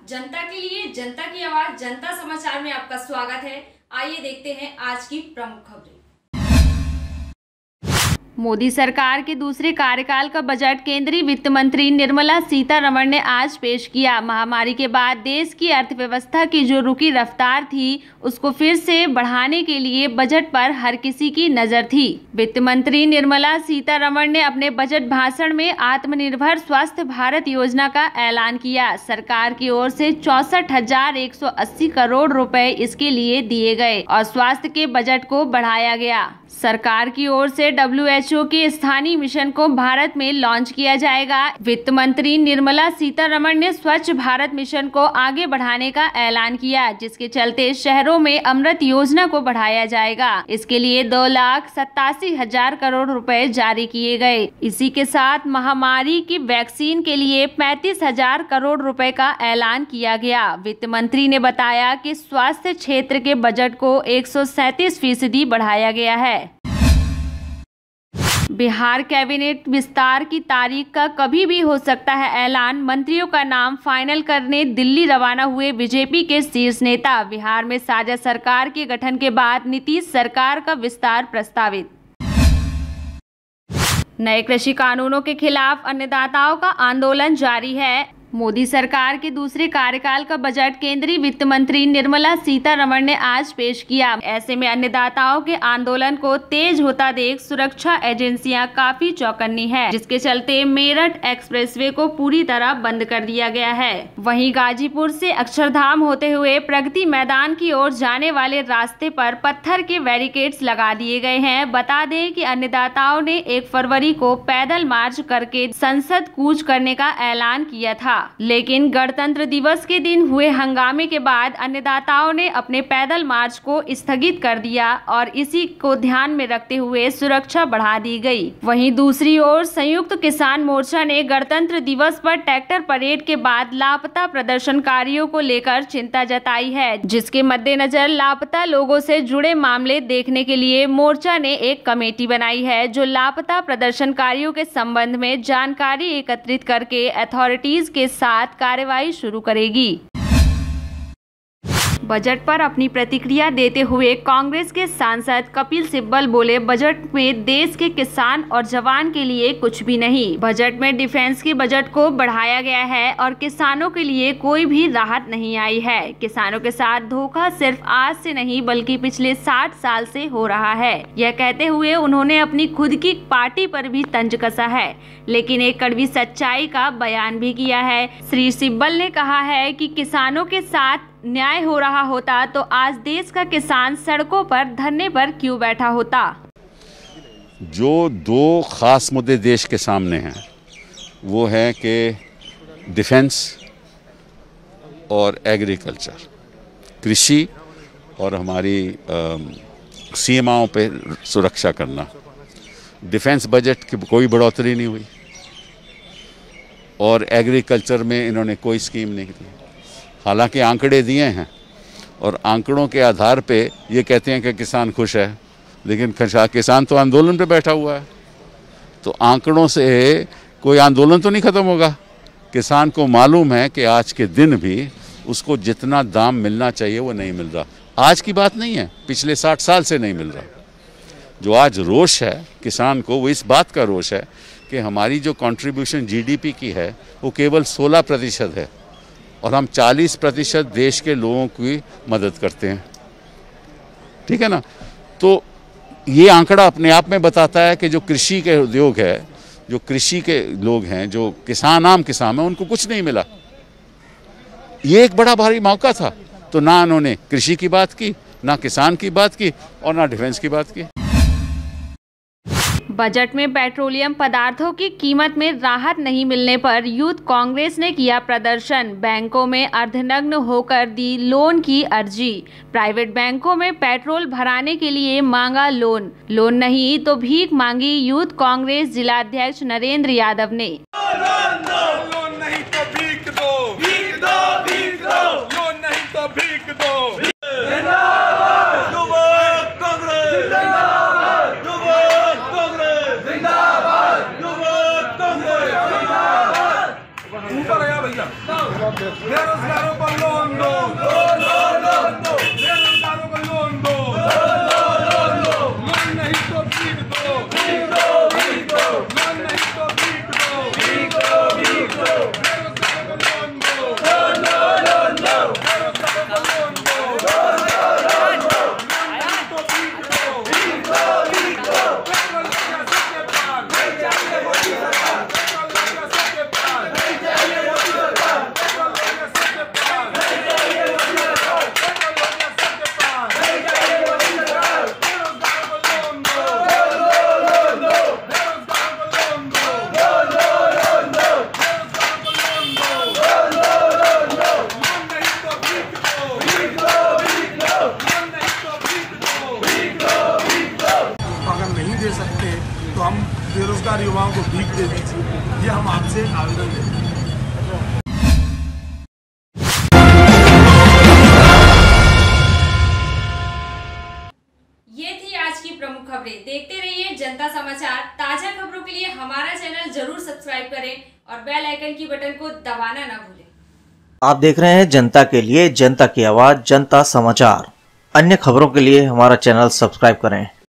जनता के लिए जनता की आवाज जनता समाचार में आपका स्वागत है। आइए देखते हैं आज की प्रमुख खबरें। मोदी सरकार के दूसरे कार्यकाल का बजट केंद्रीय वित्त मंत्री निर्मला सीतारमण ने आज पेश किया। महामारी के बाद देश की अर्थव्यवस्था की जो रुकी रफ्तार थी उसको फिर से बढ़ाने के लिए बजट पर हर किसी की नजर थी। वित्त मंत्री निर्मला सीतारमण ने अपने बजट भाषण में आत्मनिर्भर स्वस्थ भारत योजना का ऐलान किया। सरकार की ओर से 64,180 करोड़ रुपए इसके लिए दिए गए और स्वास्थ्य के बजट को बढ़ाया गया। सरकार की ओर से WHO के स्थानीय मिशन को भारत में लॉन्च किया जाएगा। वित्त मंत्री निर्मला सीतारमण ने स्वच्छ भारत मिशन को आगे बढ़ाने का ऐलान किया, जिसके चलते शहरों में अमृत योजना को बढ़ाया जाएगा। इसके लिए 2,87,000 करोड़ रुपए जारी किए गए। इसी के साथ महामारी की वैक्सीन के लिए 35,000 करोड़ रुपए का ऐलान किया गया। वित्त मंत्री ने बताया कि स्वास्थ्य क्षेत्र के बजट को 137% बढ़ाया गया है। बिहार कैबिनेट विस्तार की तारीख का कभी भी हो सकता है ऐलान। मंत्रियों का नाम फाइनल करने दिल्ली रवाना हुए बीजेपी के शीर्ष नेता। बिहार में साझा सरकार के गठन के बाद नीतीश सरकार का विस्तार प्रस्तावित। नए कृषि कानूनों के खिलाफ अन्नदाताओं का आंदोलन जारी है। मोदी सरकार के दूसरे कार्यकाल का बजट केंद्रीय वित्त मंत्री निर्मला सीतारमण ने आज पेश किया। ऐसे में अन्नदाताओं के आंदोलन को तेज होता देख सुरक्षा एजेंसियां काफी चौकन्नी है, जिसके चलते मेरठ एक्सप्रेसवे को पूरी तरह बंद कर दिया गया है। वहीं गाजीपुर से अक्षरधाम होते हुए प्रगति मैदान की ओर जाने वाले रास्ते पर पत्थर के बैरिकेड्स लगा दिए गए हैं। बता दें कि अन्नदाताओं ने 1 फरवरी को पैदल मार्च करके संसद कूच करने का ऐलान किया था, लेकिन गणतंत्र दिवस के दिन हुए हंगामे के बाद अन्नदाताओं ने अपने पैदल मार्च को स्थगित कर दिया और इसी को ध्यान में रखते हुए सुरक्षा बढ़ा दी गई। वहीं दूसरी ओर संयुक्त किसान मोर्चा ने गणतंत्र दिवस पर ट्रैक्टर परेड के बाद लापता प्रदर्शनकारियों को लेकर चिंता जताई है, जिसके मद्देनजर लापता लोगों से जुड़े मामले देखने के लिए मोर्चा ने एक कमेटी बनाई है, जो लापता प्रदर्शनकारियों के संबंध में जानकारी एकत्रित करके अथॉरिटीज के साथ कार्रवाई शुरू करेगी। बजट पर अपनी प्रतिक्रिया देते हुए कांग्रेस के सांसद कपिल सिब्बल बोले, बजट में देश के किसान और जवान के लिए कुछ भी नहीं। बजट में डिफेंस के बजट को बढ़ाया गया है और किसानों के लिए कोई भी राहत नहीं आई है। किसानों के साथ धोखा सिर्फ आज से नहीं बल्कि पिछले 60 साल से हो रहा है। यह कहते हुए उन्होंने अपनी खुद की पार्टी पर भी तंज कसा है, लेकिन एक कड़वी सच्चाई का बयान भी किया है। श्री सिब्बल ने कहा है कि किसानों के साथ न्याय हो रहा होता तो आज देश का किसान सड़कों पर धरने पर क्यों बैठा होता। जो 2 खास मुद्दे देश के सामने हैं वो है कि डिफेंस और एग्रीकल्चर, कृषि और हमारी सीमाओं पे सुरक्षा करना। डिफेंस बजट की कोई बढ़ोतरी नहीं हुई और एग्रीकल्चर में इन्होंने कोई स्कीम नहीं दी। हालांकि आंकड़े दिए हैं और आंकड़ों के आधार पे ये कहते हैं कि किसान खुश है, लेकिन किसान तो आंदोलन पे बैठा हुआ है। तो आंकड़ों से कोई आंदोलन तो नहीं ख़त्म होगा। किसान को मालूम है कि आज के दिन भी उसको जितना दाम मिलना चाहिए वो नहीं मिल रहा। आज की बात नहीं है, पिछले 60 साल से नहीं मिल रहा। जो आज रोष है किसान को, वो इस बात का रोष है कि हमारी जो कंट्रीब्यूशन GDP की है वो केवल 16% है और हम 40% देश के लोगों की मदद करते हैं। ठीक है ना। तो ये आंकड़ा अपने आप में बताता है कि जो कृषि के उद्योग है, जो कृषि के लोग हैं, जो किसान, आम किसान है, उनको कुछ नहीं मिला। ये एक बड़ा भारी मौका था, तो ना उन्होंने कृषि की बात की, ना किसान की बात की और ना डिफेंस की बात की। बजट में पेट्रोलियम पदार्थों की कीमत में राहत नहीं मिलने पर यूथ कांग्रेस ने किया प्रदर्शन। बैंकों में अर्धनग्न होकर दी लोन की अर्जी। प्राइवेट बैंकों में पेट्रोल भराने के लिए मांगा लोन नहीं तो भीख मांगी यूथ कांग्रेस जिलाध्यक्ष नरेंद्र यादव ने। लोन नहीं तो भीख दो, भीख दो, भीख दो, लोन नहीं तो भीख दो। ऊपर आया भैया। बेरोजगारों को लोन दो, बेरोजगारों को लोन दो, लोन नहीं तो भीख दो, लोन नहीं तो भीख दो, बेरोजगारों को लोन दो, बेरोजगारों को लोन दो, दे सकते तो हम बेरोजगार युवाओं को भीख दे दीजिए, ये हम आपसे आवेदन देते हैं। ये थी आज की प्रमुख खबरें। देखते रहिए जनता समाचार। ताजा खबरों के लिए हमारा चैनल जरूर सब्सक्राइब करें और बेल आइकन की बटन को दबाना ना भूलें। आप देख रहे हैं जनता के लिए, जनता की आवाज, जनता समाचार। अन्य खबरों के लिए हमारा चैनल सब्सक्राइब करें।